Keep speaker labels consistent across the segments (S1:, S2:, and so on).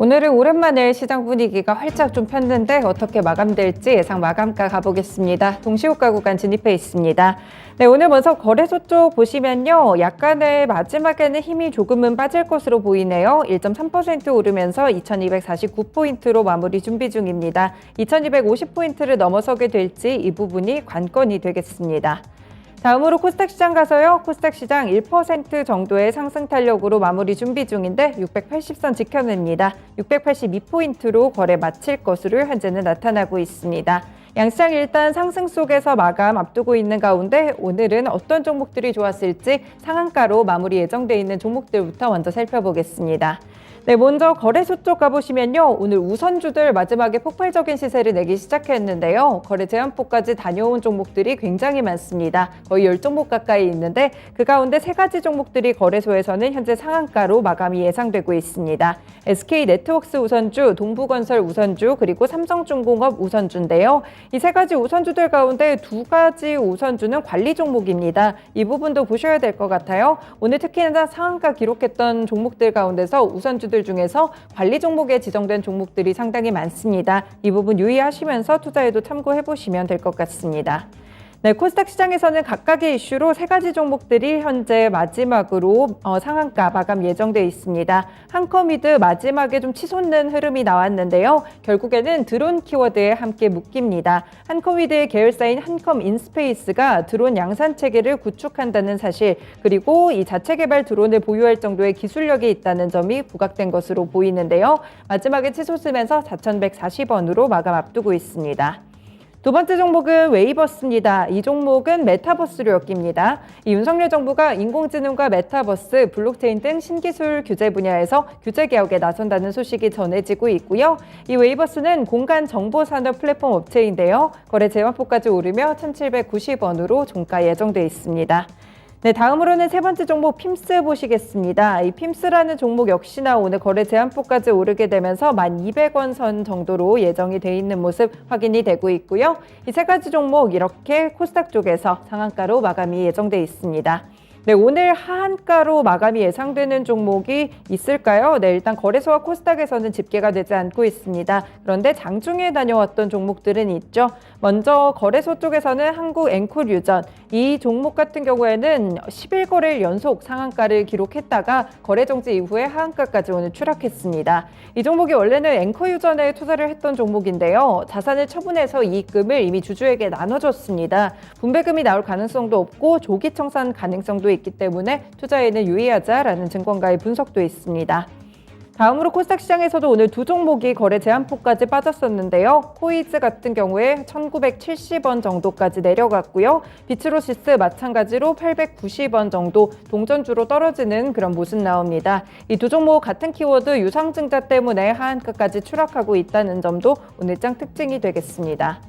S1: 오늘은 오랜만에 시장 분위기가 활짝 좀 폈는데 어떻게 마감될지 예상 마감가 가보겠습니다. 동시호가 구간 진입해 있습니다. 네, 오늘 먼저 거래소 쪽 보시면요. 약간의 마지막에는 힘이 조금은 빠질 것으로 보이네요. 1.3% 오르면서 2249포인트로 마무리 준비 중입니다. 2250포인트를 넘어서게 될지 이 부분이 관건이 되겠습니다. 다음으로 코스닥 시장 가서요. 코스닥 시장 1% 정도의 상승 탄력으로 마무리 준비 중인데 680선 지켜냅니다. 682포인트로 거래 마칠 것으로 현재는 나타나고 있습니다. 양시장 일단 상승 속에서 마감 앞두고 있는 가운데 오늘은 어떤 종목들이 좋았을지 상한가로 마무리 예정돼 있는 종목들부터 먼저 살펴보겠습니다. 네, 먼저 거래소 쪽 가보시면요. 오늘 우선주들 마지막에 폭발적인 시세를 내기 시작했는데요. 거래 제한폭까지 다녀온 종목들이 굉장히 많습니다. 거의 10종목 가까이 있는데 그 가운데 3가지 종목들이 거래소에서는 현재 상한가로 마감이 예상되고 있습니다. SK네트워크스 우선주, 동부건설 우선주, 그리고 삼성중공업 우선주인데요. 이 3가지 우선주들 가운데 2가지 우선주는 관리 종목입니다. 이 부분도 보셔야 될 것 같아요. 오늘 특히나 상한가 기록했던 종목들 가운데서 우선주들 중에서 관리 종목에 지정된 종목들이 상당히 많습니다. 이 부분 유의하시면서 투자에도 참고해 보시면 될 것 같습니다. 네, 코스닥 시장에서는 각각의 이슈로 3가지 종목들이 현재 마지막으로 상한가 마감 예정돼 있습니다. 한컴이드 마지막에 좀 치솟는 흐름이 나왔는데요. 결국에는 드론 키워드에 함께 묶입니다. 한컴이드의 계열사인 한컴인스페이스가 드론 양산 체계를 구축한다는 사실, 그리고 이 자체 개발 드론을 보유할 정도의 기술력이 있다는 점이 부각된 것으로 보이는데요. 마지막에 치솟으면서 4,140원으로 마감 앞두고 있습니다. 두 번째 종목은 웨이버스입니다. 이 종목은 메타버스로 엮입니다. 이 윤석열 정부가 인공지능과 메타버스, 블록체인 등 신기술 규제 분야에서 규제 개혁에 나선다는 소식이 전해지고 있고요. 이 웨이버스는 공간 정보 산업 플랫폼 업체인데요. 거래 제한폭까지 오르며 1,790원으로 종가 예정돼 있습니다. 네, 다음으로는 3번째 종목 핌스 보시겠습니다. 이 핌스라는 종목 역시나 오늘 거래 제한폭까지 오르게 되면서 1,200원 선 정도로 예정이 돼 있는 모습 확인이 되고 있고요. 이 3가지 종목 이렇게 코스닥 쪽에서 상한가로 마감이 예정돼 있습니다. 네, 오늘 하한가로 마감이 예상되는 종목이 있을까요? 네, 일단 거래소와 코스닥에서는 집계가 되지 않고 있습니다. 그런데 장중에 다녀왔던 종목들은 있죠. 먼저 거래소 쪽에서는 한국앵콜유전, 이 종목 같은 경우에는 11거래일 연속 상한가를 기록했다가 거래 정지 이후에 하한가까지 오늘 추락했습니다. 이 종목이 원래는 앵커유전에 투자를 했던 종목인데요. 자산을 처분해서 이익금을 이미 주주에게 나눠줬습니다. 분배금이 나올 가능성도 없고 조기 청산 가능성도 있기 때문에 투자에는 유의하자라는 증권가의 분석도 있습니다. 다음으로 코스닥 시장에서도 오늘 2종목이 거래 제한폭까지 빠졌었는데요. 코이즈 같은 경우에 1,970원 정도까지 내려갔고요. 비츠로시스 마찬가지로 890원 정도 동전주로 떨어지는 그런 모습 나옵니다. 이 2종목 같은 키워드 유상증자 때문에 하한가까지 추락하고 있다는 점도 오늘장 특징이 되겠습니다.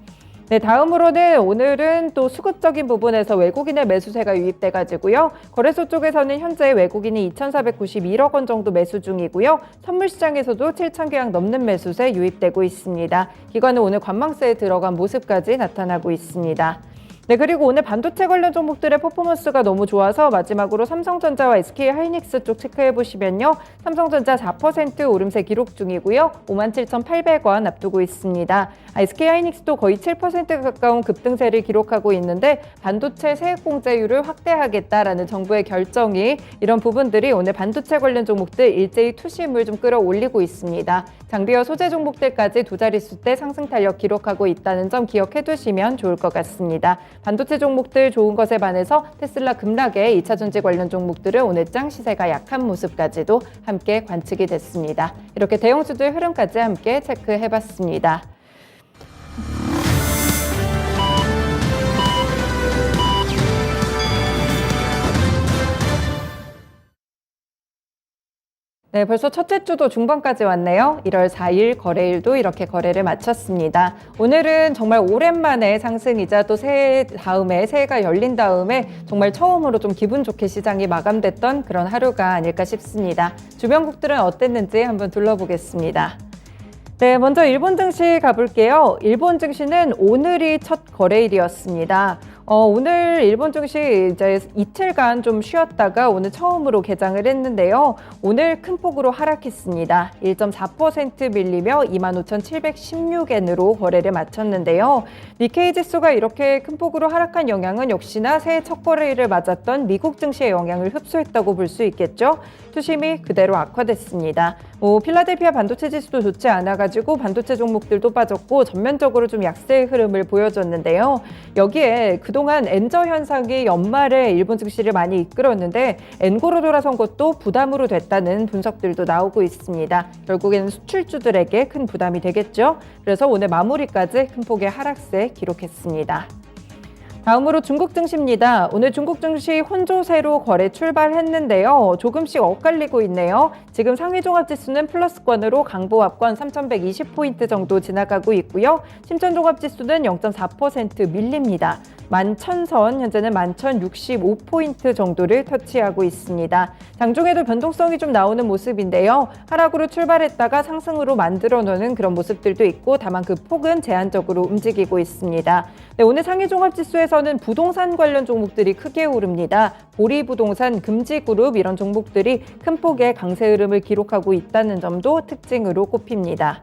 S1: 네, 다음으로는 오늘은 또 수급적인 부분에서 외국인의 매수세가 유입돼가지고요. 거래소 쪽에서는 현재 외국인이 2,491억 원 정도 매수 중이고요. 선물시장에서도 7,000계약 넘는 매수세 유입되고 있습니다. 기관은 오늘 관망세에 들어간 모습까지 나타나고 있습니다. 네, 그리고 오늘 반도체 관련 종목들의 퍼포먼스가 너무 좋아서 마지막으로 삼성전자와 SK하이닉스 쪽 체크해보시면요. 삼성전자 4% 오름세 기록 중이고요. 57,800원 앞두고 있습니다. SK하이닉스도 거의 7% 가까운 급등세를 기록하고 있는데 반도체 세액공제율을 확대하겠다라는 정부의 결정이 이런 부분들이 오늘 반도체 관련 종목들 일제히 투심을 좀 끌어올리고 있습니다. 장비와 소재 종목들까지 두 자릿수대 상승 탄력 기록하고 있다는 점 기억해두시면 좋을 것 같습니다. 반도체 종목들 좋은 것에 반해서 테슬라 급락의 2차전지 관련 종목들은 오늘장 시세가 약한 모습까지도 함께 관측이 됐습니다. 이렇게 대형주들 흐름까지 함께 체크해봤습니다. 네, 벌써 첫째 주도 중반까지 왔네요. 1월 4일 거래일도 이렇게 거래를 마쳤습니다. 오늘은 정말 오랜만에 상승이자 또 새해가 열린 다음에 정말 처음으로 좀 기분 좋게 시장이 마감됐던 그런 하루가 아닐까 싶습니다. 주변국들은 어땠는지 한번 둘러보겠습니다. 네, 먼저 일본 증시 가볼게요. 일본 증시는 오늘이 첫 거래일이었습니다. 오늘 일본 증시 이제 이틀간 좀 쉬었다가 오늘 처음으로 개장을 했는데요. 오늘 큰 폭으로 하락했습니다. 1.4% 밀리며 25,716엔으로 거래를 마쳤는데요. 니케이 지수가 이렇게 큰 폭으로 하락한 영향은 역시나 새해 첫 거래일을 맞았던 미국 증시의 영향을 흡수했다고 볼 수 있겠죠. 투심이 그대로 악화됐습니다. 필라델피아 반도체 지수도 좋지 않아가지고 반도체 종목들도 빠졌고 전면적으로 좀 약세의 흐름을 보여줬는데요. 여기에 그동안 엔저 현상이 연말에 일본 증시를 많이 이끌었는데 엔고로 돌아선 것도 부담으로 됐다는 분석들도 나오고 있습니다. 결국에는 수출주들에게 큰 부담이 되겠죠. 그래서 오늘 마무리까지 큰 폭의 하락세 기록했습니다. 다음으로 중국 증시입니다. 오늘 중국 증시 혼조세로 거래 출발했는데요. 조금씩 엇갈리고 있네요. 지금 상위 종합지수는 플러스권으로 강보합권 3,120포인트 정도 지나가고 있고요. 심천 종합지수는 0.4% 밀립니다. 11,000선, 현재는 11,065포인트 정도를 터치하고 있습니다. 장중에도 변동성이 좀 나오는 모습인데요. 하락으로 출발했다가 상승으로 만들어 놓는 그런 모습들도 있고 다만 그 폭은 제한적으로 움직이고 있습니다. 네, 오늘 상위 종합지수에서는 부동산 관련 종목들이 크게 오릅니다. 보리부동산, 금지그룹 이런 종목들이 큰 폭의 강세 흐름을 기록하고 있다는 점도 특징으로 꼽힙니다.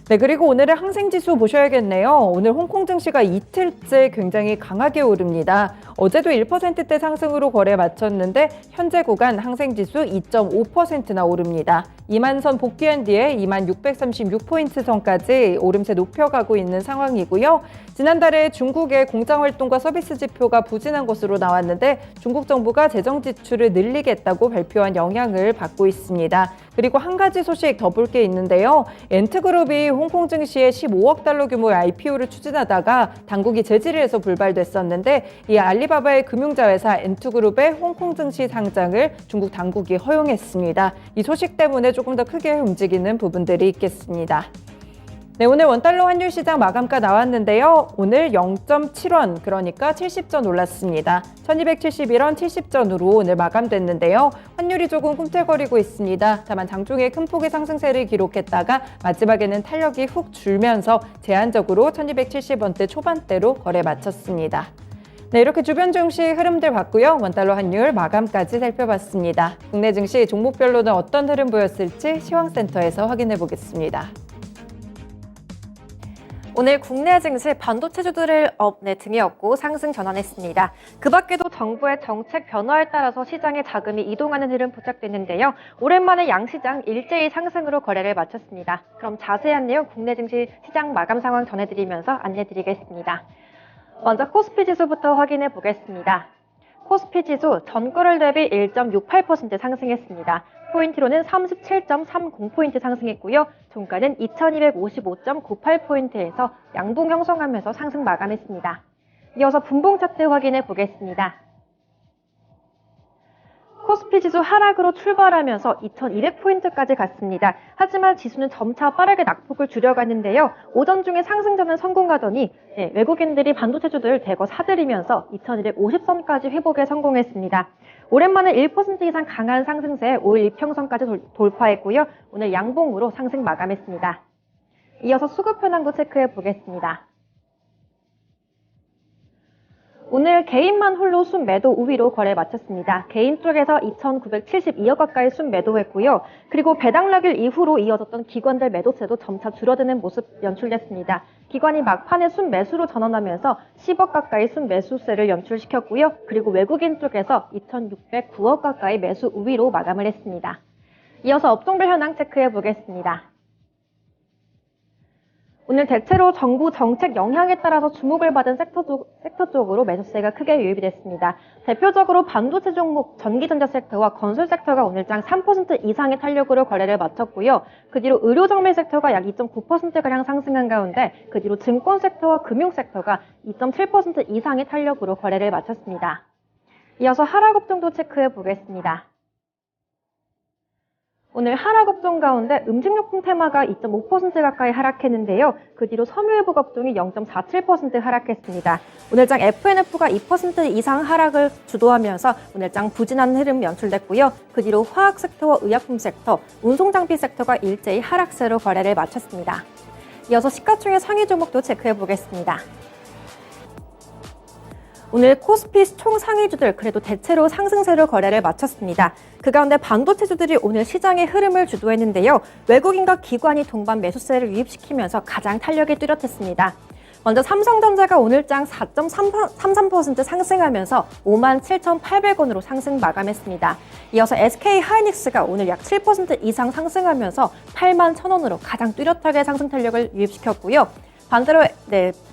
S1: 네, 그리고 오늘의 항생지수 보셔야겠네요. 오늘 홍콩 증시가 이틀째 굉장히 강하게 오릅니다. 어제도 1%대 상승으로 거래 마쳤는데 현재 구간 항생지수 2.5%나 오릅니다. 2만 선 복귀한 뒤에 2636포인트 선까지 오름세 높여가고 있는 상황이고요. 지난달에 중국의 공장활동과 서비스 지표가 부진한 것으로 나왔는데 중국 정부가 재정 지출을 늘리겠다고 발표한 영향을 받고 있습니다. 그리고 한 가지 소식 더 볼 게 있는데요. 엔트그룹이 홍콩 증시에 15억 달러 규모의 IPO를 추진하다가 당국이 제지를 해서 불발됐었는데 이 알리바바의 금융자회사 엔트그룹의 홍콩 증시 상장을 중국 당국이 허용했습니다. 이 소식 때문에 조금 더 크게 움직이는 부분들이 있겠습니다. 네, 오늘 원달러 환율 시장 마감가 나왔는데요. 오늘 0.7원, 그러니까 70전 올랐습니다. 1271원 70전으로 오늘 마감됐는데요. 환율이 조금 꿈틀거리고 있습니다. 다만 장중에 큰 폭의 상승세를 기록했다가 마지막에는 탄력이 훅 줄면서 제한적으로 1270원대 초반대로 거래 마쳤습니다. 네, 이렇게 주변 증시 흐름들 봤고요. 원달러 환율 마감까지 살펴봤습니다. 국내 증시 종목별로는 어떤 흐름 보였을지 시황센터에서 확인해 보겠습니다.
S2: 오늘 국내 증시 반도체주들을 등이었고 상승 전환했습니다. 그 밖에도 정부의 정책 변화에 따라서 시장의 자금이 이동하는 흐름 포착됐는데요. 오랜만에 양시장 일제히 상승으로 거래를 마쳤습니다. 그럼 자세한 내용 국내 증시 시장 마감 상황 전해드리면서 안내드리겠습니다. 먼저 코스피 지수부터 확인해 보겠습니다. 코스피 지수 전거래일 대비 1.68% 상승했습니다. 포인트로는 37.30포인트 상승했고요. 종가는 2255.98포인트에서 양봉 형성하면서 상승 마감했습니다. 이어서 분봉 차트 확인해 보겠습니다. 코스피 지수 하락으로 출발하면서 2200포인트까지 갔습니다. 하지만 지수는 점차 빠르게 낙폭을 줄여갔는데요. 오전 중에 상승전을 성공하더니 외국인들이 반도체주들 대거 사들이면서 2250선까지 회복에 성공했습니다. 오랜만에 1% 이상 강한 상승세 5일 이평선까지 돌파했고요. 오늘 양봉으로 상승 마감했습니다. 이어서 수급 현황도 체크해 보겠습니다. 오늘 개인만 홀로 순매도 우위로 거래 마쳤습니다. 개인 쪽에서 2,972억 가까이 순매도했고요. 그리고 배당락일 이후로 이어졌던 기관들 매도세도 점차 줄어드는 모습 연출됐습니다. 기관이 막판에 순매수로 전환하면서 10억 가까이 순매수세를 연출시켰고요. 그리고 외국인 쪽에서 2,609억 가까이 매수 우위로 마감을 했습니다. 이어서 업종별 현황 체크해 보겠습니다. 오늘 대체로 정부 정책 영향에 따라서 주목을 받은 섹터 쪽으로 매수세가 크게 유입이 됐습니다. 대표적으로 반도체 종목, 전기전자 섹터와 건설 섹터가 오늘장 3% 이상의 탄력으로 거래를 마쳤고요. 그 뒤로 의료정밀 섹터가 약 2.9%가량 상승한 가운데 그 뒤로 증권 섹터와 금융 섹터가 2.7% 이상의 탄력으로 거래를 마쳤습니다. 이어서 하락 업종도 체크해 보겠습니다. 오늘 하락 업종 가운데 음식료품 테마가 2.5% 가까이 하락했는데요. 그 뒤로 섬유회복 업종이 0.47% 하락했습니다. 오늘장 FNF가 2% 이상 하락을 주도하면서 오늘장 부진한 흐름 연출됐고요. 그 뒤로 화학 섹터와 의약품 섹터, 운송장비 섹터가 일제히 하락세로 거래를 마쳤습니다. 이어서 시가총액 상위 종목도 체크해 보겠습니다. 오늘 코스피 총 상위주들 그래도 대체로 상승세로 거래를 마쳤습니다. 그 가운데 반도체주들이 오늘 시장의 흐름을 주도했는데요. 외국인과 기관이 동반 매수세를 유입시키면서 가장 탄력이 뚜렷했습니다. 먼저 삼성전자가 오늘장 4.33% 상승하면서 57,800원으로 상승 마감했습니다. 이어서 SK하이닉스가 오늘 약 7% 이상 상승하면서 81,000원으로 가장 뚜렷하게 상승 탄력을 유입시켰고요. 반대로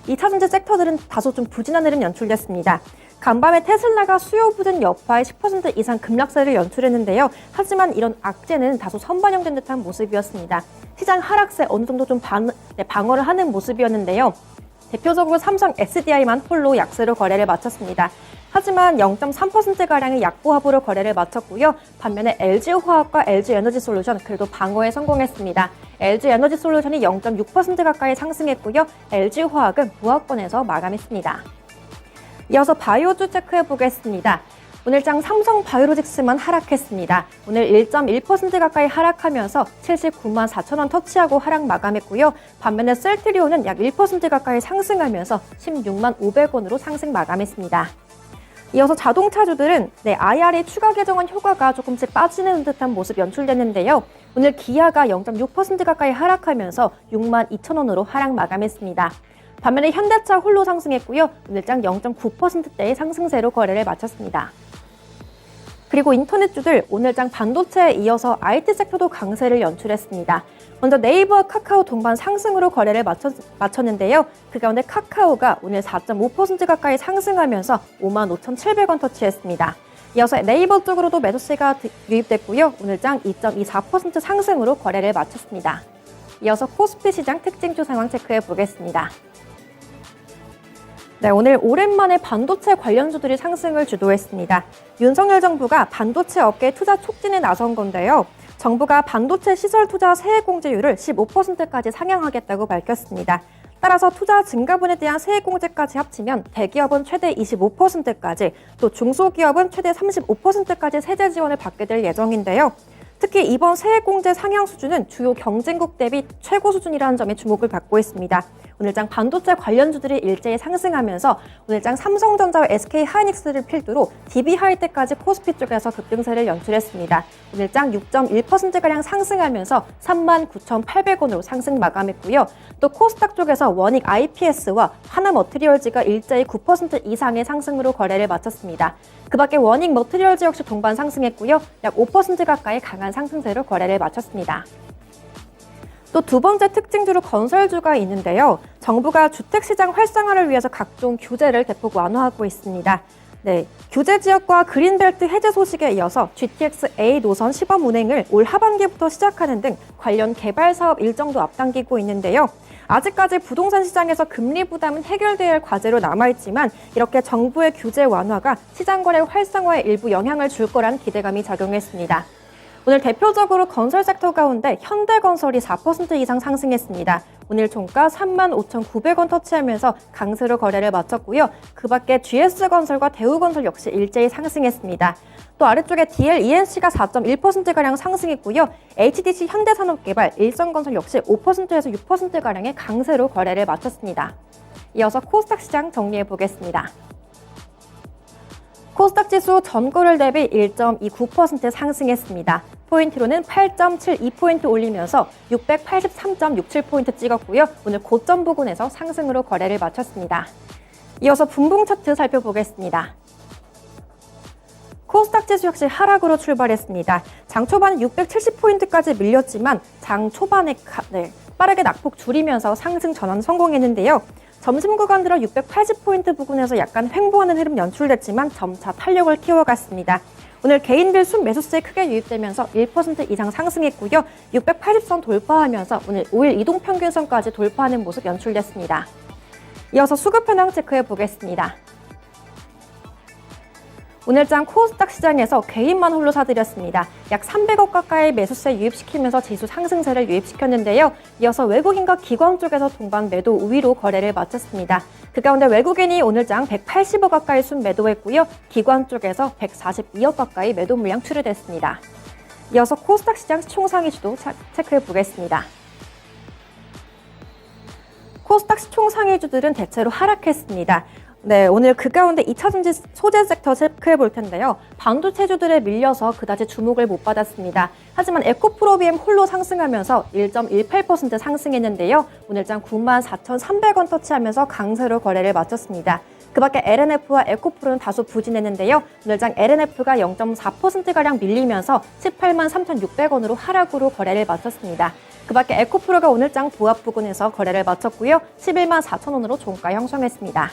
S2: 2차전지 섹터들은 다소 좀 부진한 흐름 연출됐습니다. 간밤에 테슬라가 수요 부진 여파에 10% 이상 급락세를 연출했는데요. 하지만 이런 악재는 다소 선반영된 듯한 모습이었습니다. 시장 하락세 어느 정도 좀 방어를 하는 모습이었는데요. 대표적으로 삼성 SDI만 홀로 약세로 거래를 마쳤습니다. 하지만 0.3%가량의 약보합으로 거래를 마쳤고요. 반면에 LG화학과 LG에너지솔루션 그래도 방어에 성공했습니다. LG에너지솔루션이 0.6% 가까이 상승했고요. LG화학은 부하권에서 마감했습니다. 이어서 바이오주 체크해 보겠습니다. 오늘장 삼성 바이오로직스만 하락했습니다. 오늘 1.1% 가까이 하락하면서 79만 4천원 터치하고 하락 마감했고요. 반면에 셀트리온은 약 1% 가까이 상승하면서 16만 500원으로 상승 마감했습니다. 이어서 자동차주들은 IRA 추가 개정안 효과가 조금씩 빠지는 듯한 모습 연출됐는데요. 오늘 기아가 0.6% 가까이 하락하면서 6만 2천원으로 하락 마감했습니다. 반면에 현대차 홀로 상승했고요. 오늘장 0.9%대의 상승세로 거래를 마쳤습니다. 그리고 인터넷주들 오늘장 반도체에 이어서 IT 섹터도 강세를 연출했습니다. 먼저 네이버와 카카오 동반 상승으로 거래를 마쳤는데요. 그 가운데 카카오가 오늘 4.5% 가까이 상승하면서 55,700원 터치했습니다. 이어서 네이버 쪽으로도 매수세가 유입됐고요. 오늘장 2.24% 상승으로 거래를 마쳤습니다. 이어서 코스피 시장 특징주 상황 체크해 보겠습니다. 오늘 오랜만에 반도체 관련주들이 상승을 주도했습니다. 윤석열 정부가 반도체 업계 투자 촉진에 나선 건데요. 정부가 반도체 시설 투자 세액 공제율을 15%까지 상향하겠다고 밝혔습니다. 따라서 투자 증가분에 대한 세액 공제까지 합치면 대기업은 최대 25%까지, 또 중소기업은 최대 35%까지 세제 지원을 받게 될 예정인데요. 특히 이번 세액 공제 상향 수준은 주요 경쟁국 대비 최고 수준이라는 점에 주목을 받고 있습니다. 오늘장 반도체 관련주들이 일제히 상승하면서 오늘장 삼성전자와 SK하이닉스를 필두로 DB하이텍까지 코스피 쪽에서 급등세를 연출했습니다. 오늘장 6.1%가량 상승하면서 39,800원으로 상승 마감했고요. 또 코스닥 쪽에서 원익 IPS와 하나머티리얼즈가 일제히 9% 이상의 상승으로 거래를 마쳤습니다. 그 밖에 원익 머티리얼즈 역시 동반 상승했고요. 약 5% 가까이 강한 상승세로 거래를 마쳤습니다. 또 두 번째 특징주로 건설주가 있는데요. 정부가 주택시장 활성화를 위해서 각종 규제를 대폭 완화하고 있습니다. 규제 지역과 그린벨트 해제 소식에 이어서 GTX-A 노선 시범 운행을 올 하반기부터 시작하는 등 관련 개발 사업 일정도 앞당기고 있는데요. 아직까지 부동산 시장에서 금리 부담은 해결돼야 할 과제로 남아있지만 이렇게 정부의 규제 완화가 시장 거래 활성화에 일부 영향을 줄 거란 기대감이 작용했습니다. 오늘 대표적으로 건설 섹터 가운데 현대건설이 4% 이상 상승했습니다. 오늘 종가 35,900원 터치하면서 강세로 거래를 마쳤고요. 그 밖에 GS건설과 대우건설 역시 일제히 상승했습니다. 또 아래쪽에 DLENC가 4.1%가량 상승했고요. HDC 현대산업개발, 일성건설 역시 5%에서 6%가량의 강세로 거래를 마쳤습니다. 이어서 코스닥 시장 정리해 보겠습니다. 코스닥 지수 전거래 대비 1.29% 상승했습니다. 포인트로는 8.72포인트 올리면서 683.67포인트 찍었고요. 오늘 고점 부근에서 상승으로 거래를 마쳤습니다. 이어서 분봉 차트 살펴보겠습니다. 코스닥 지수 역시 하락으로 출발했습니다. 장 초반 670포인트까지 밀렸지만 장 초반에 빠르게 낙폭 줄이면서 상승 전환 성공했는데요. 점심 구간 들어 680포인트 부근에서 약간 횡보하는 흐름 연출됐지만 점차 탄력을 키워갔습니다. 오늘 개인별 순매수세 크게 유입되면서 1% 이상 상승했고요. 680선 돌파하면서 오늘 5일 이동평균선까지 돌파하는 모습 연출됐습니다. 이어서 수급 현황 체크해 보겠습니다. 오늘장 코스닥 시장에서 개인만 홀로 사들였습니다. 약 300억 가까이 매수세 유입시키면서 지수 상승세를 유입시켰는데요. 이어서 외국인과 기관 쪽에서 동반 매도 우위로 거래를 마쳤습니다. 그 가운데 외국인이 오늘장 180억 가까이 순매도했고요. 기관 쪽에서 142억 가까이 매도 물량 출회됐습니다. 이어서 코스닥 시장 총상위주도 체크해 보겠습니다. 코스닥 총상위주들은 대체로 하락했습니다. 네, 오늘 그 가운데 2차전지 소재 섹터 체크해 볼 텐데요. 반도체주들에 밀려서 그다지 주목을 못 받았습니다. 하지만 에코프로비엠 홀로 상승하면서 1.18% 상승했는데요. 오늘장 94,300원 터치하면서 강세로 거래를 마쳤습니다. 그 밖에 LNF와 에코프로는 다소 부진했는데요. 오늘장 LNF가 0.4%가량 밀리면서 183,600원으로 하락으로 거래를 마쳤습니다. 그 밖에 에코프로가 오늘장 보합 부근에서 거래를 마쳤고요. 114,000원으로 종가 형성했습니다.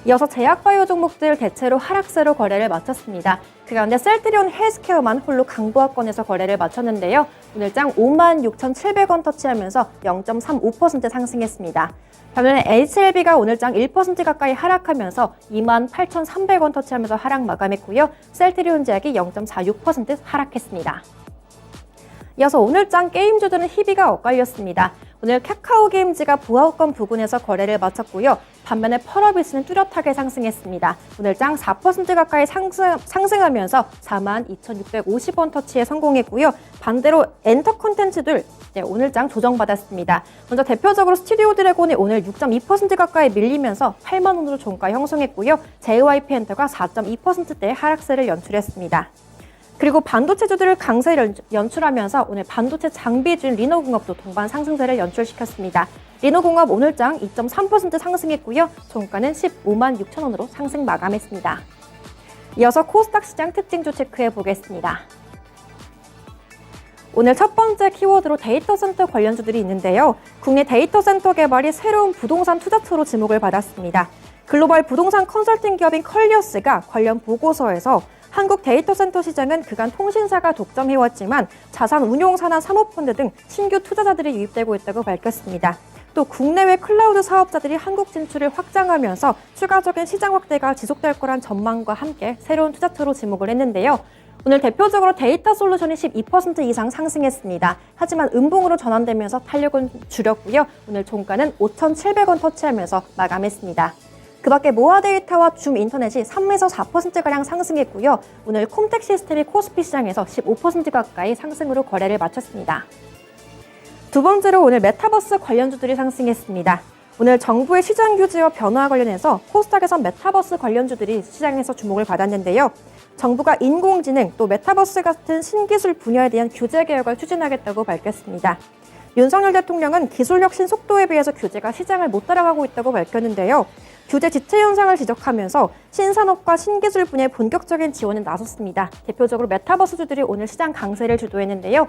S2: 이어서 제약바이오 종목들 대체로 하락세로 거래를 마쳤습니다. 그 가운데 셀트리온 헬스케어만 홀로 강보합권에서 거래를 마쳤는데요. 오늘장 56,700원 터치하면서 0.35% 상승했습니다. 반면에 HLB가 오늘장 1% 가까이 하락하면서 28,300원 터치하면서 하락 마감했고요. 셀트리온 제약이 0.46% 하락했습니다. 이어서 오늘장 게임주들은 희비가 엇갈렸습니다. 오늘 카카오게임즈가 보합권 부근에서 거래를 마쳤고요. 반면에 펄어비스는 뚜렷하게 상승했습니다. 오늘장 4% 가까이 상승하면서 42,650원 터치에 성공했고요. 반대로 엔터 콘텐츠들 오늘장 조정받았습니다. 먼저 대표적으로 스튜디오 드래곤이 오늘 6.2% 가까이 밀리면서 8만 원으로 종가 형성했고요. JYP 엔터가 4.2%대의 하락세를 연출했습니다. 그리고 반도체주들을 강세를 연출하면서 오늘 반도체 장비주인 리노공업도 동반 상승세를 연출시켰습니다. 리노공업 오늘장 2.3% 상승했고요. 종가는 15만 6천 원으로 상승 마감했습니다. 이어서 코스닥 시장 특징주 체크해 보겠습니다. 오늘 첫 번째 키워드로 데이터 센터 관련주들이 있는데요. 국내 데이터 센터 개발이 새로운 부동산 투자처로 지목을 받았습니다. 글로벌 부동산 컨설팅 기업인 컬리어스가 관련 보고서에서 한국 데이터 센터 시장은 그간 통신사가 독점해왔지만 자산 운용사나 사모펀드 등 신규 투자자들이 유입되고 있다고 밝혔습니다. 또 국내외 클라우드 사업자들이 한국 진출을 확장하면서 추가적인 시장 확대가 지속될 거란 전망과 함께 새로운 투자처로 지목을 했는데요. 오늘 대표적으로 데이터 솔루션이 12% 이상 상승했습니다. 하지만 음봉으로 전환되면서 탄력은 줄였고요. 오늘 종가는 5,700원 터치하면서 마감했습니다. 그 밖에 모아 데이터와 줌 인터넷이 3에서 4%가량 상승했고요. 오늘 콤텍 시스템이 코스피 시장에서 15% 가까이 상승으로 거래를 마쳤습니다. 두 번째로 오늘 메타버스 관련주들이 상승했습니다. 오늘 정부의 시장 규제와 변화 관련해서 코스닥에선 메타버스 관련주들이 시장에서 주목을 받았는데요. 정부가 인공지능 또 메타버스 같은 신기술 분야에 대한 규제 개혁을 추진하겠다고 밝혔습니다. 윤석열 대통령은 기술 혁신 속도에 비해서 규제가 시장을 못 따라가고 있다고 밝혔는데요. 규제 지체 현상을 지적하면서 신산업과 신기술 분야의 본격적인 지원에 나섰습니다. 대표적으로 메타버스주들이 오늘 시장 강세를 주도했는데요.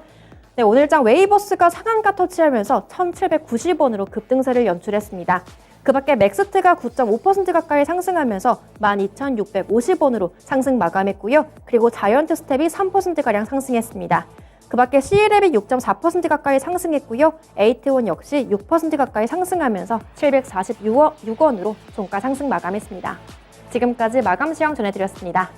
S2: 네, 오늘장 웨이버스가 상한가 터치하면서 1,790원으로 급등세를 연출했습니다. 그 밖에 맥스트가 9.5% 가까이 상승하면서 12,650원으로 상승 마감했고요. 그리고 자이언트 스텝이 3%가량 상승했습니다. 그 밖에 C랩이 6.4% 가까이 상승했고요. 에이트원 역시 6% 가까이 상승하면서 746원으로 종가 상승 마감했습니다. 지금까지 마감 시황 전해드렸습니다.